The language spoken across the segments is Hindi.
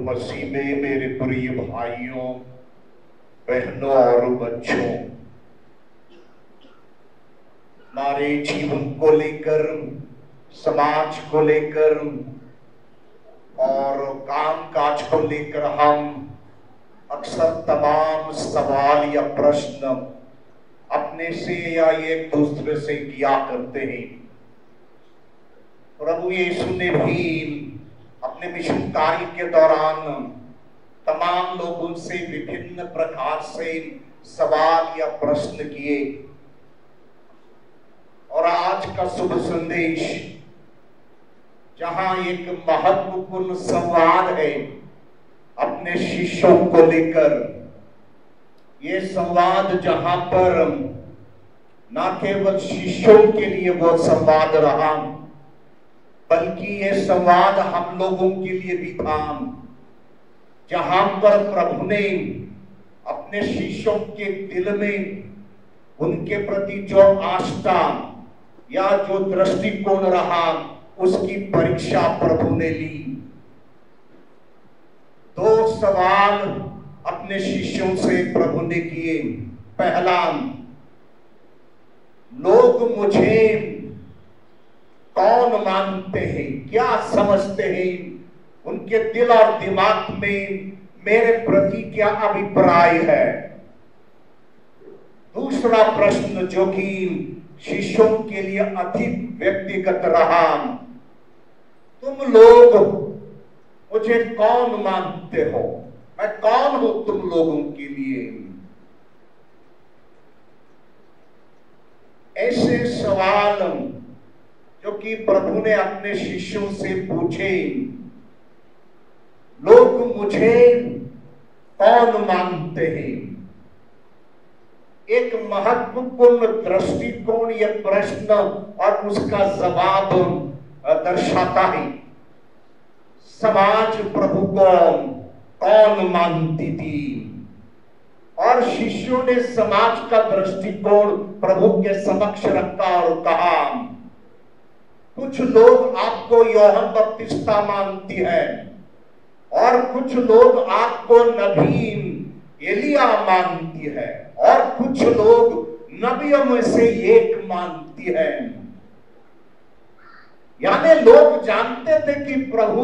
मसीह में मेरे प्रिय भाइयों, बहनों और बच्चों, हमारे जीवन को लेकर, समाज को लेकर और काम काज को लेकर हम अक्सर तमाम सवाल या प्रश्न अपने से या एक दूसरे से किया करते हैं। प्रभु यीशु ने भी अपने मिशन कार्य के दौरान तमाम लोगों से विभिन्न प्रकार से सवाल या प्रश्न किए, और आज का शुभ संदेश जहां एक महत्वपूर्ण संवाद है अपने शिष्यों को लेकर, ये संवाद जहां पर न केवल शिष्यों के लिए वो संवाद रहा, बल्कि ये संवाद हम लोगों के लिए भी था, जहां पर प्रभु ने अपने शिष्यों के दिल में उनके प्रति जो आस्था या जो दृष्टिकोण रहा, उसकी परीक्षा प्रभु ने ली। दो सवाल अपने शिष्यों से प्रभु ने किए। पहला, लोग मुझे कौन मानते हैं, क्या समझते हैं, उनके दिल और दिमाग में मेरे प्रति क्या अभिप्राय है। दूसरा प्रश्न जो कि शिष्यों के लिए अधिक व्यक्तिगत रहा, तुम लोग मुझे कौन मानते हो, मैं कौन हूं तुम लोगों के लिए। ऐसे सवाल जो कि प्रभु ने अपने शिष्यों से पूछे, लोग मुझे कौन मानते हैं, एक महत्वपूर्ण दृष्टिकोण यह प्रश्न और उसका जवाब दर्शाता है। समाज प्रभु को कौन मानती थी, और शिष्यों ने समाज का दृष्टिकोण प्रभु के समक्ष रखा और कहा, कुछ लोग आपको यूहन्ना बपतिस्मा मानती है, और कुछ लोग आपको नबी एलिया मानती है, और कुछ लोग नबियों में से एक मानती है। यानी लोग जानते थे कि प्रभु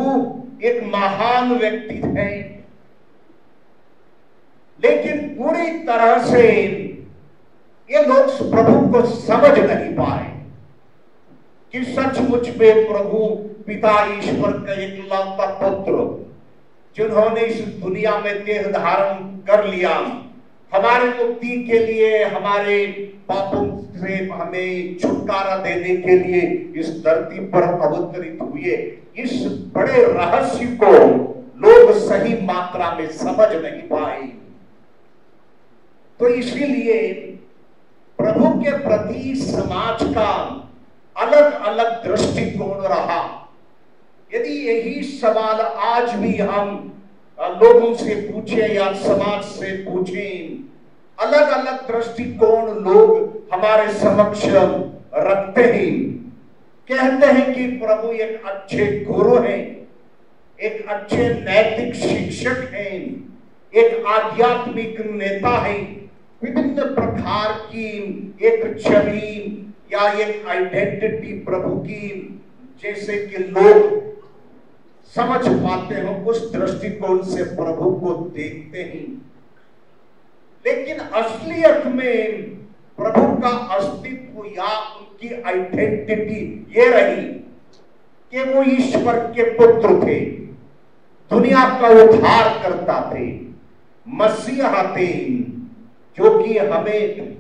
एक महान व्यक्ति थे, लेकिन पूरी तरह से ये लोग प्रभु को समझ नहीं पाए कि सचमुच में प्रभु पिता ईश्वर का एकलौता पुत्र, जिन्होंने इस दुनिया में देह धारण कर लिया, हमारे मुक्ति के लिए, हमारे पापों से हमें छुटकारा देने के लिए इस धरती पर अवतरित हुए। इस बड़े रहस्य को लोग सही मात्रा में समझ नहीं पाए। तो इसीलिए प्रभु के प्रति समाज का अलग अलग दृष्टिकोण रहा। यदि यही सवाल आज भी हम लोगों से पूछे या समाज से पूछे, अलग अलग दृष्टिकोण लोग हमारे समक्ष रखते हैं। कहते हैं कि प्रभु एक अच्छे गुरु हैं, एक अच्छे नैतिक शिक्षक हैं, एक आध्यात्मिक नेता हैं, विभिन्न प्रकार की एक छवि या एक आइडेंटिटी प्रभु की जैसे कि लोग समझ पाते हो, उस दृष्टिकोण से प्रभु को देखते हैं। लेकिन असलियत में प्रभु का अस्तित्व या उनकी आइडेंटिटी ये रही कि वो ईश्वर के पुत्र थे, दुनिया का उद्धार करता थे, मसीहा थे, जो कि हमें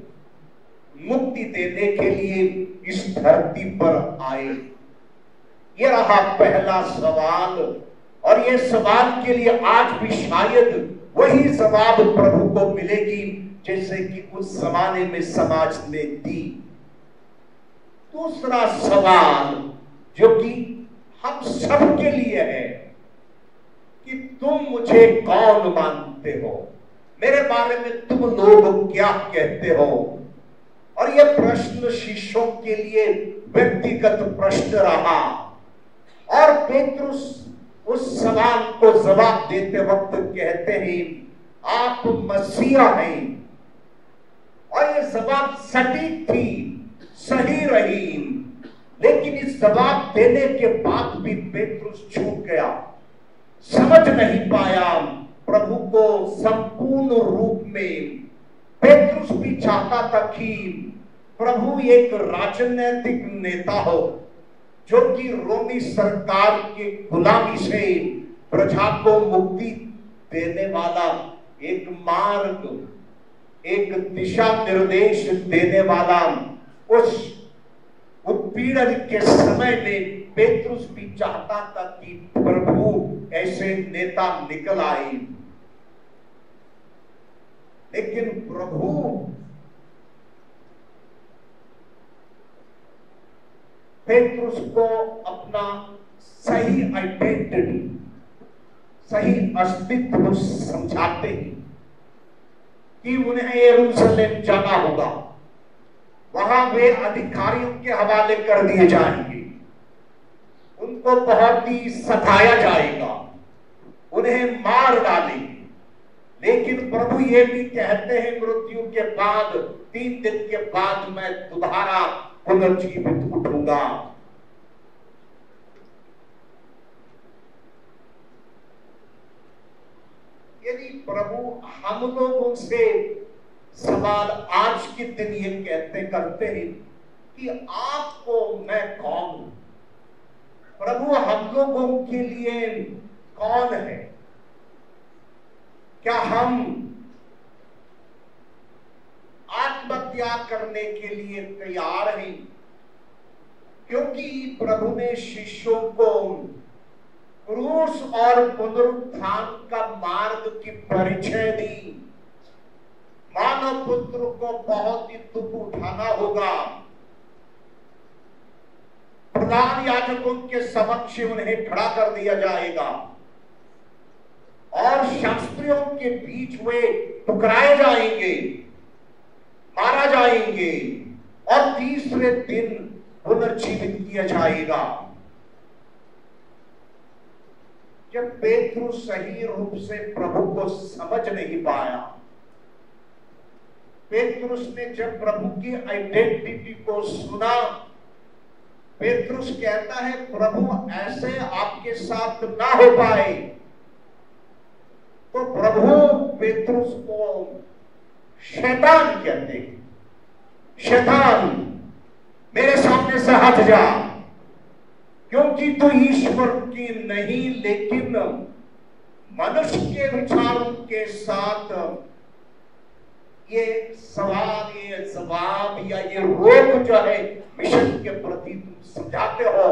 मुक्ति देने के लिए इस धरती पर आए। यह रहा पहला सवाल, और ये सवाल के लिए आज भी शायद वही जवाब प्रभु को मिलेगी जैसे कि उस जमाने में समाज ने दी। दूसरा सवाल जो कि हम सबके लिए है कि तुम मुझे कौन मानते हो, मेरे बारे में तुम लोग क्या कहते हो। और यह प्रश्न शिष्यों के लिए व्यक्तिगत प्रश्न रहा, और पेतरुस उस सवाल को जवाब देते वक्त कहते हैं आप मसीहा हैं, और ये जवाब सटीक थी, सही रही। लेकिन इस जवाब देने के बाद भी पेट्रुस चूक गया, समझ नहीं पाया प्रभु को संपूर्ण रूप में। पेट्रुस भी चाहता था कि प्रभु एक राजनीतिक नेता हो, जो कि रोमी सरकार की गुलामी से प्रजा को मुक्ति देने वाला, एक मार्ग, एक दिशा निर्देश देने वाला। उस उत्पीड़न के समय में पेट्रुस भी चाहता था कि प्रभु ऐसे नेता निकल आए, लेकिन प्रभु पेट्रुस को अपना सही आइडेंटिटी, सही अस्तित्व समझाते हैं कि उन्हें यरूशलेम जाना होगा, वहां वे अधिकारियों के हवाले कर दिए जाएंगे, उनको बहुत ही सताया जाएगा, उन्हें मार डालेंगे। लेकिन प्रभु ये भी कहते हैं मृत्यु के बाद 3 दिन के बाद मैं दोबारा पुनर्जीवित उठूंगा। यदि प्रभु हम लोगों से सवाल आज के दिन ये करते हैं कि आपको मैं कौन हूं, प्रभु हम लोगों के लिए कौन है, क्या हम आत्मत्याग करने के लिए तैयार हैं? क्योंकि प्रभु ने शिष्यों को क्रूस और पुनरुत्थान का मार्ग की परिचय दी। मानव पुत्र को बहुत ही दुख उठाना होगा, प्रधान याजकों के समक्ष उन्हें खड़ा कर दिया जाएगा और शास्त्रियों के बीच वे ठुकराए जाएंगे, मारा जाएंगे और तीसरे दिन पुनर्जीवित किया जाएगा। जब पेट्रुस सही रूप से प्रभु को समझ नहीं पाया, पेट्रुस ने जब प्रभु की आइडेंटिटी को सुना, पेट्रुस कहता है प्रभु ऐसे आपके साथ ना हो पाए। तो प्रभु पेट्रुस को शैतान कहते हैं, शैतान मेरे सामने से हट जा, क्योंकि तू ईश्वर की नहीं लेकिन मनुष्य के विचारों के साथ ये सवाल, ये जवाब या ये रोक जो है मिशन के प्रति तुम समझाते हो,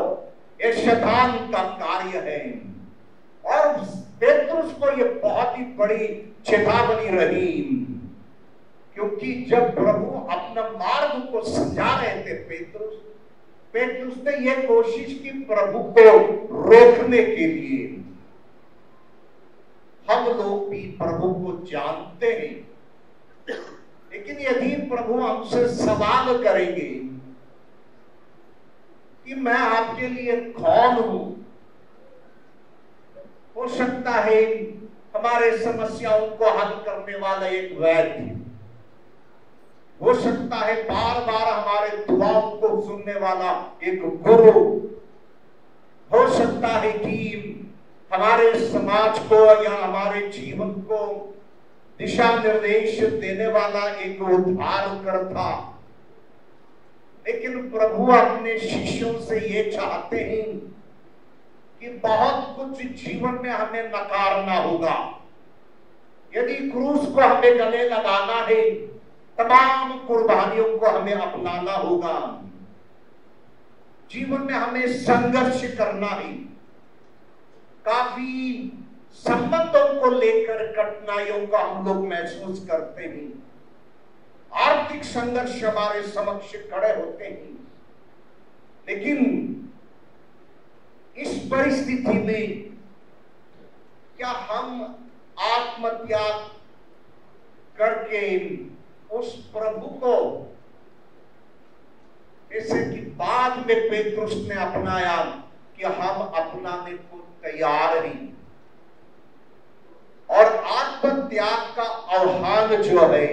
ये शैतान का कार्य है। और पेट्रुस को ये बहुत ही बड़ी चेतावनी रही, क्योंकि जब प्रभु अपना मार्ग को समझा रहे थे पेट्रुस ने यह कोशिश की प्रभु को रोकने के लिए। हम लोग भी प्रभु को जानते हैं, लेकिन यदि प्रभु हमसे सवाल करेंगे कि मैं आपके लिए कौन हूं, हो सकता है हमारे समस्याओं को हल करने वाला एक वैद्य, हो सकता है बार बार हमारे दुआओं को सुनने वाला एक गुरु, हो सकता है कि हमारे समाज को या हमारे जीवन को दिशा निर्देश देने वाला एक उद्धारकर्ता। लेकिन प्रभु अपने शिष्यों से ये चाहते हैं कि बहुत कुछ जीवन में हमें नकारना होगा। यदि क्रूस को हमें गले लगाना है, तमाम कुर्बानियों को हमें अपनाना होगा। जीवन में हमें संघर्ष करना है। काफी संबंधों को लेकर कठिनाइयों का हम लोग महसूस करते हैं। आर्थिक संघर्ष हमारे समक्ष खड़े होते हैं। लेकिन इस परिस्थिति में क्या हम आत्मत्याग करके उस प्रभु को, जैसे कि बाद में पेट्रुस ने अपनाया कि हम अपनाने को तैयार ही। और आत्मत्याग का आह्वान जो है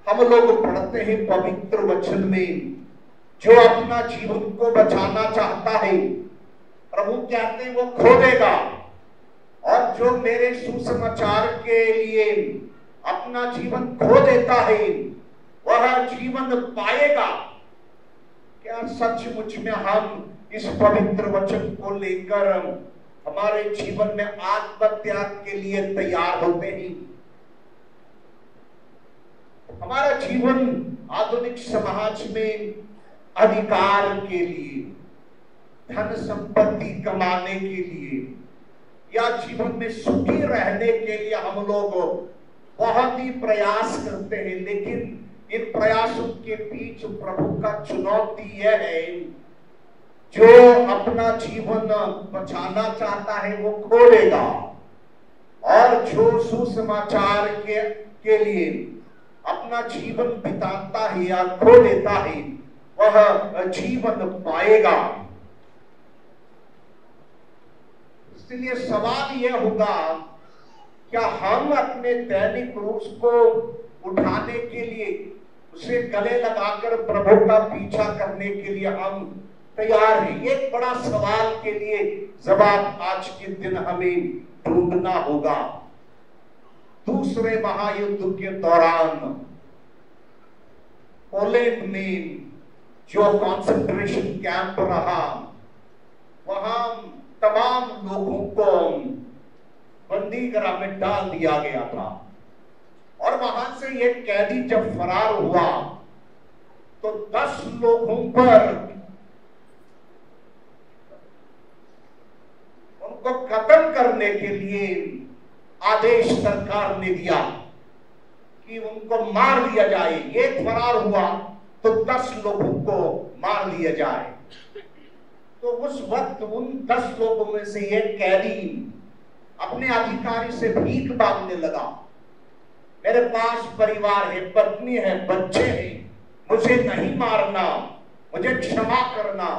हम लोग पढ़ते हैं पवित्र वचन में, जो अपना जीवन को बचाना चाहता है प्रभु कहते हैं वो खो देगा, और जो मेरे सुसमाचार के लिए अपना जीवन खो देता है वह जीवन पाएगा। क्या सचमुच में हम इस पवित्र वचन को लेकर हमारे जीवन में आत्मत्याग के लिए तैयार होते हैं? हमारा जीवन आधुनिक समाज में अधिकार के लिए, धन संपत्ति कमाने के लिए या जीवन में सुखी रहने के लिए हम लोग बहुत ही प्रयास करते हैं, लेकिन इन प्रयासों के बीच प्रभु का चुनौती यह है, जो अपना जीवन बचाना चाहता है वो खो देगा, और जो सुसमाचार के लिए अपना जीवन बिताता है या खो देता है वह जीवन पाएगा। इसलिए सवाल यह होगा, क्या हम अपने दैनिक क्रूस को उठाने के लिए, उसे गले लगाकर प्रभु का पीछा करने के लिए हम तैयार हैं? एक बड़ा सवाल के लिए जवाब आज के दिन हमें ढूंढना होगा। दूसरे महायुद्ध के दौरान पोलैंड में जो कंसंट्रेशन कैंप रहा, वहां तमाम लोगों को बंदीगृह में डाल दिया गया था, और वहां से एक कैदी जब फरार हुआ तो 10 लोगों पर उनको कत्ल करने के लिए आदेश सरकार ने दिया कि उनको मार दिया जाए। एक फरार हुआ तो 10 लोगों को मार दिया जाए। तो उस वक्त उन 10 लोगों में से एक कैदी अपने अधिकारी से भीख मांगने लगा, मेरे पास परिवार है, पत्नी है, बच्चे हैं, मुझे नहीं मारना, मुझे क्षमा करना।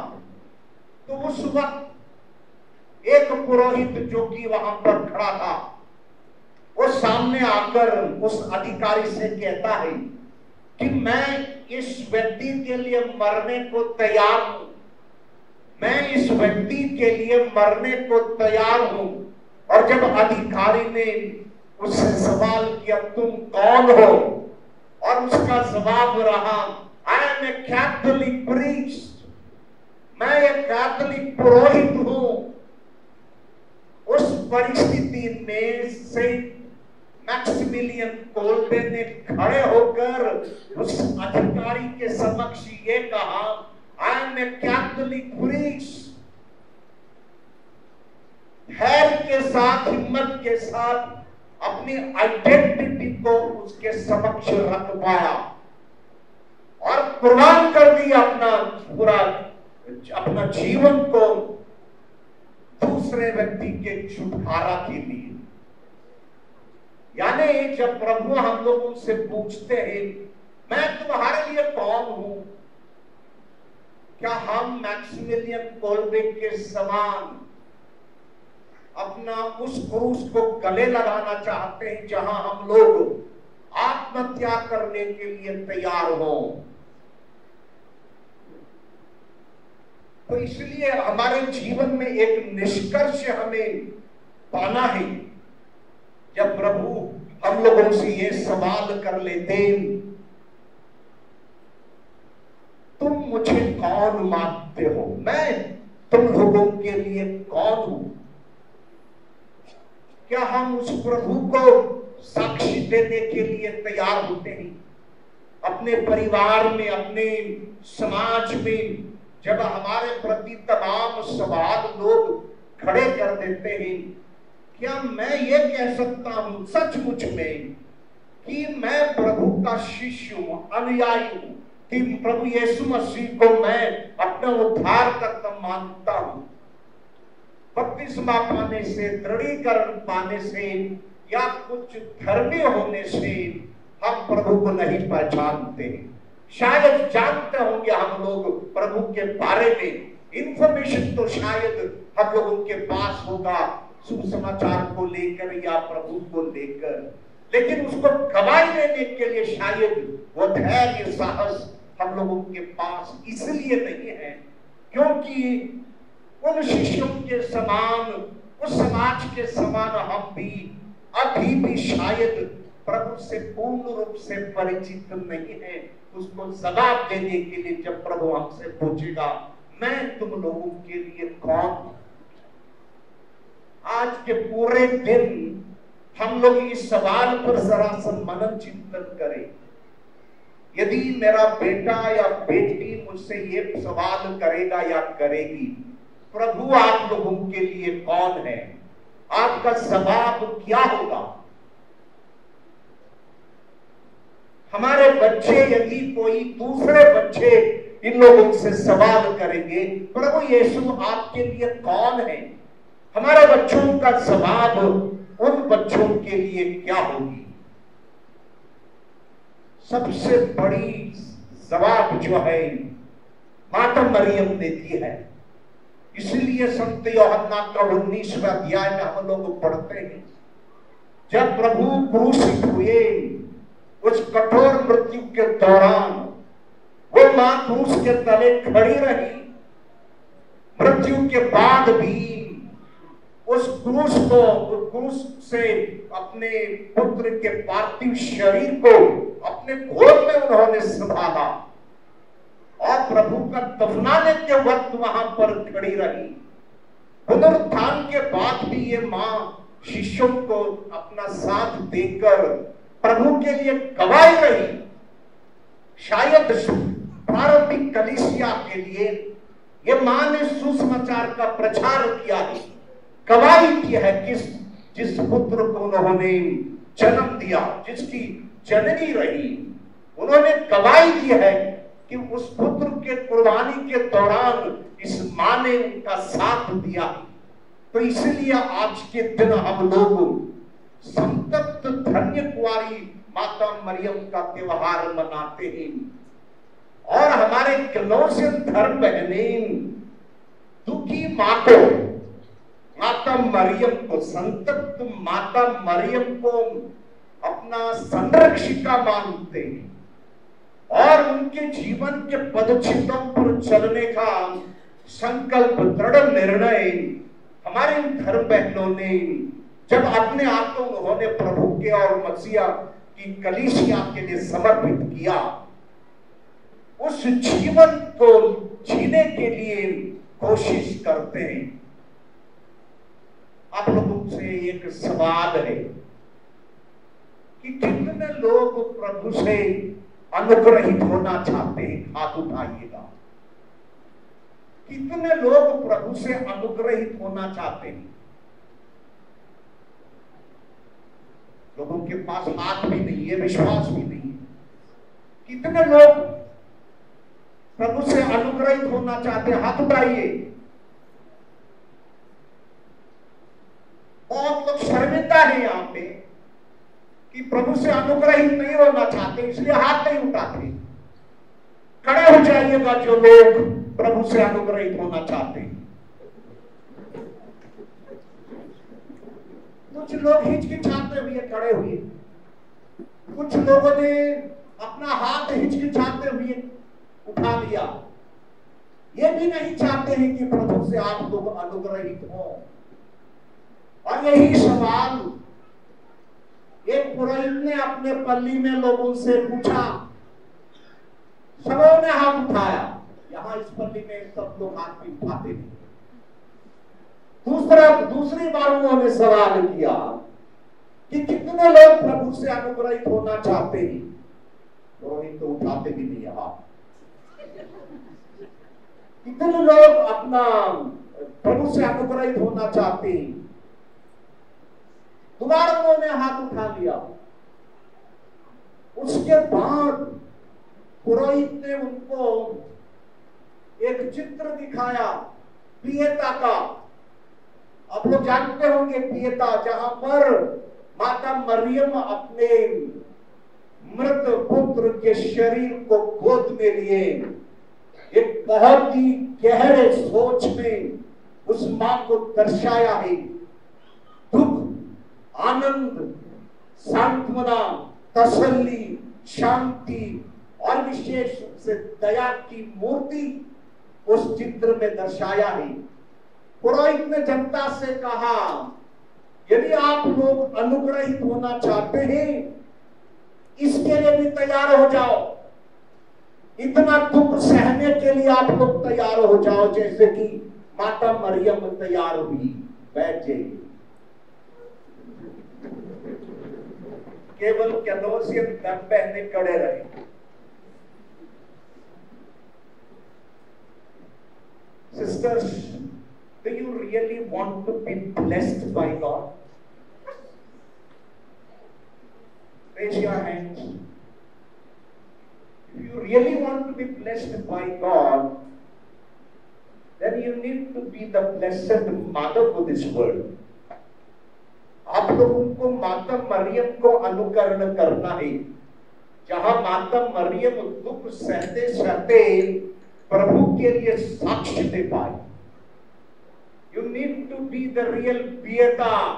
तो उस वक्त एक पुरोहित जो कि वहां पर खड़ा था, वो सामने आकर उस अधिकारी से कहता है कि मैं इस व्यक्ति के लिए मरने को तैयार हूं, मैं इस व्यक्ति के लिए मरने को तैयार हूं। और जब अधिकारी ने उससे सवाल किया तुम कौन हो, और उसका जवाब रहा I am a Catholic priest, मैं एक कैथोलिक पुरोहित हूं। उस परिस्थिति में से मैक्सिमिलियन कोल्बे ने खड़े होकर उस अधिकारी के समक्ष ये कहा I am a Catholic priest. धैर्य के साथ, हिम्मत के साथ अपनी आइडेंटिटी को उसके समक्ष रख पाया और कुर्बान कर दिया अपना जीवन को दूसरे व्यक्ति के छुटकारा के लिए। यानी जब प्रभु हम लोग उनसे पूछते हैं मैं तुम्हारे लिए कौन हूं, क्या हम मैक्सिमिलियन कोल्बे के समान अपना उस क्रूस को गले लगाना चाहते हैं जहां हम लोग आत्महत्या करने के लिए तैयार हो? तो इसलिए हमारे जीवन में एक निष्कर्ष हमें पाना है। जब प्रभु हम लोगों से ये सवाल कर लेते तुम मुझे कौन मानते हो, मैं तुम लोगों के लिए कौन हूं, क्या हम उस प्रभु को साक्षी देने के लिए तैयार होते हैं? अपने परिवार में, अपने समाज में जब हमारे प्रति तमाम सवाल लोग खड़े कर देते हैं, क्या मैं ये कह सकता हूं सचमुच में कि मैं प्रभु का शिष्य हूं, अनुयायी हूं, कि प्रभु यीशु मसीह को मैं अपना उद्धारकर्ता मानता हूं? बपतिस्मा पाने से, दृढ़ीकरण पाने से या कुछ धर्मी होने से हम प्रभु को नहीं पहचानते। शायद जानते होंगे हम लोग प्रभु के बारे में, इंफॉर्मेशन तो शायद हम लोग उनके पास होगा शुभ समाचार को लेकर या प्रभु को लेकर, लेकिन उसको गवाही देने के लिए शायद वो धैर्य साहस हम लोगों के पास इसलिए नहीं है क्योंकि उन शिष्यों के समान, उस समाज के समान हम भी अभी भी शायद प्रभु से पूर्ण रूप से परिचित नहीं है। उसको जवाब देने के लिए जब प्रभु हमसे पूछेगा मैं तुम लोगों के लिए कौन हूं, आज के पूरे दिन हम लोग इस सवाल पर जरा सा मनन चिंतन करें। यदि मेरा बेटा या बेटी मुझसे ये सवाल करेगा या करेगी, प्रभु आप लोगों के लिए कौन है, आपका जवाब क्या होगा? हमारे बच्चे यदि कोई दूसरे बच्चे इन लोगों से सवाल करेंगे प्रभु यीशु आपके लिए कौन है, हमारे बच्चों का जवाब उन बच्चों के लिए क्या होगी? सबसे बड़ी जवाब जो है माता मरियम देती है। इसलिए संत यूहन्ना का 19वां अध्याय में हम लोग पढ़ते हैं जब प्रभु क्रूसित हुए उस कठोर मृत्यु के दौरान वो मां क्रूस के तले खड़ी रही, मृत्यु के बाद भी उस क्रूस से अपने पुत्र के पार्थिव शरीर को अपने गोद में उन्होंने संभाला और प्रभु का दफनाने के वक्त वहां पर खड़ी रही। पुनरुत्थान के बाद भी ये मां शिष्यों को अपना साथ देकर प्रभु के लिए गवाही रही। शायद प्रारंभिक कलीसिया के लिए ये मां ने सुसमाचार का प्रचार किया है, गवाही की है जिस पुत्र को उन्होंने जन्म दिया, जिसकी जननी रही, उन्होंने गवाही दी है कि उस पुत्र के कुर्बानी के दौरान इस मां ने उनका साथ दिया। तो इसलिए आज के दिन हम लोग संतप्त धन्य कुंवारी माता मरियम का त्योहार मनाते हैं और हमारे कलोसियन धर्म बहनें दुखी मां को, माता मरियम को, संतप्त माता मरियम को अपना संरक्षिका मानते हैं और उनके जीवन के पदचिन्हों पर चलने का संकल्प, दृढ़ निर्णय हमारे धर्म बहनों ने जब अपने आप को उन्होंने प्रभु के और मसीहा की कलीसिया के लिए समर्पित किया, उस जीवन को जीने के लिए कोशिश करते हैं। आप लोगों से एक सवाल है कि कितने लोग प्रभु से अनुग्रहित होना चाहते हैं? हाथ उठाइएगा। कितने लोग प्रभु से अनुग्रहित होना चाहते हैं? लोगों के पास हाथ भी नहीं है, विश्वास भी नहीं है। कितने लोग प्रभु से अनुग्रहित होना चाहते हैं? हाथ उठाइए। बहुत लोग शर्मिंदा है यहाँ पे कि प्रभु से अनुग्रहित नहीं होना चाहते, इसलिए हाथ नहीं उठाते। खड़े हो जाइएगा जो लोग प्रभु से अनुग्रहित होना चाहते हैं। कुछ लोग हिचकिचाते हुए खड़े हुए, कुछ लोगों ने अपना हाथ हिचकिचाते हुए उठा लिया। ये भी नहीं चाहते हैं कि प्रभु से आप लोग अनुग्रहित हो। और यही सवाल एक पुरोहित ने अपने पल्ली में लोगों से पूछा, सबों ने हाथ उठाया। यहाँ इस पल्ली में सब लोग हाथ भी उठाते थे। दूसरी बार उन्होंने सवाल किया कि कितने लोग प्रभु से अनुग्रहित होना चाहते हैं? पुरोहित तो उठाते भी नहीं हाथ। कितने लोग अपना प्रभु से अनुग्रहित होना चाहते हैं? दोबारा उन्होंने हाथ उठा लिया। उसके बाद पुरोहित ने उनको एक चित्र दिखाया पियता का। आप लोग जानते होंगे पियता, जहां पर माता मरियम अपने मृत पुत्र के शरीर को गोद में लिए एक बहुत ही गहरे सोच में उस मां को दर्शाया है। दुख, आनंद, सांत्वना, तसल्ली, शांति और विशेष रूप से दया की मूर्ति उस चित्र में दर्शाया है। पुरोहित ने जनता से कहा, यदि आप लोग अनुग्रहित होना चाहते हैं, इसके लिए भी तैयार हो जाओ। इतना दुख सहने के लिए आप लोग तैयार हो जाओ, जैसे कि माता मरियम तैयार हुई। बैठ जाइए। केवल कैदोसियन गन पहने खड़े रहे। Sisters, do you really want to be blessed by God? Raise your hands. If you really want to be blessed by God, then you need to be the blessed mother for this world. आप लोगों को माता मरियम को अनुकरण करना है। जहां माता मरियम दुख सहते सहते प्रभु के लिए साक्ष्य दे पाए। You need to be the real पियता।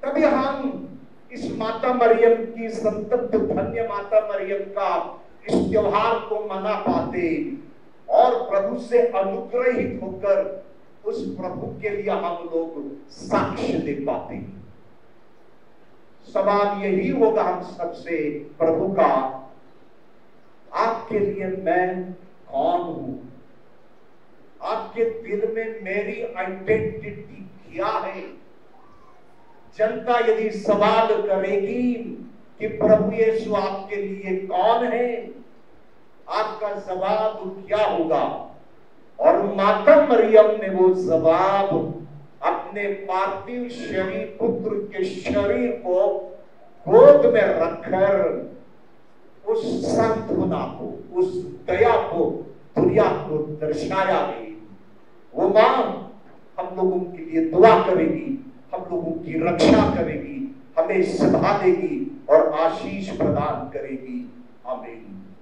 तभी हम इस माता मरियम की संतप्त धन्य माता मरियम का इस त्योहार को मना पाते और प्रभु से अनुग्रहित होकर उस प्रभु के लिए हम लोग साक्ष्य दे पाते। सवाल यही होगा हम सबसे प्रभु का, आपके लिए मैं कौन हूं? आपके दिल में मेरी आइडेंटिटी क्या है? जनता यदि सवाल करेगी कि प्रभु यीशु आपके लिए कौन है, आपका जवाब क्या होगा? और माता मरियम ने वो जवाब अपने पार्थिव शरीर पुत्र के शरीर को गोद में रखकर उस सांत्वना को, उस दया को दुनिया को दर्शाया है। वो मां हम लोगों के लिए दुआ करेगी, हम लोगों की रक्षा करेगी, हमें संभालेगी और आशीष प्रदान करेगी। आमीन।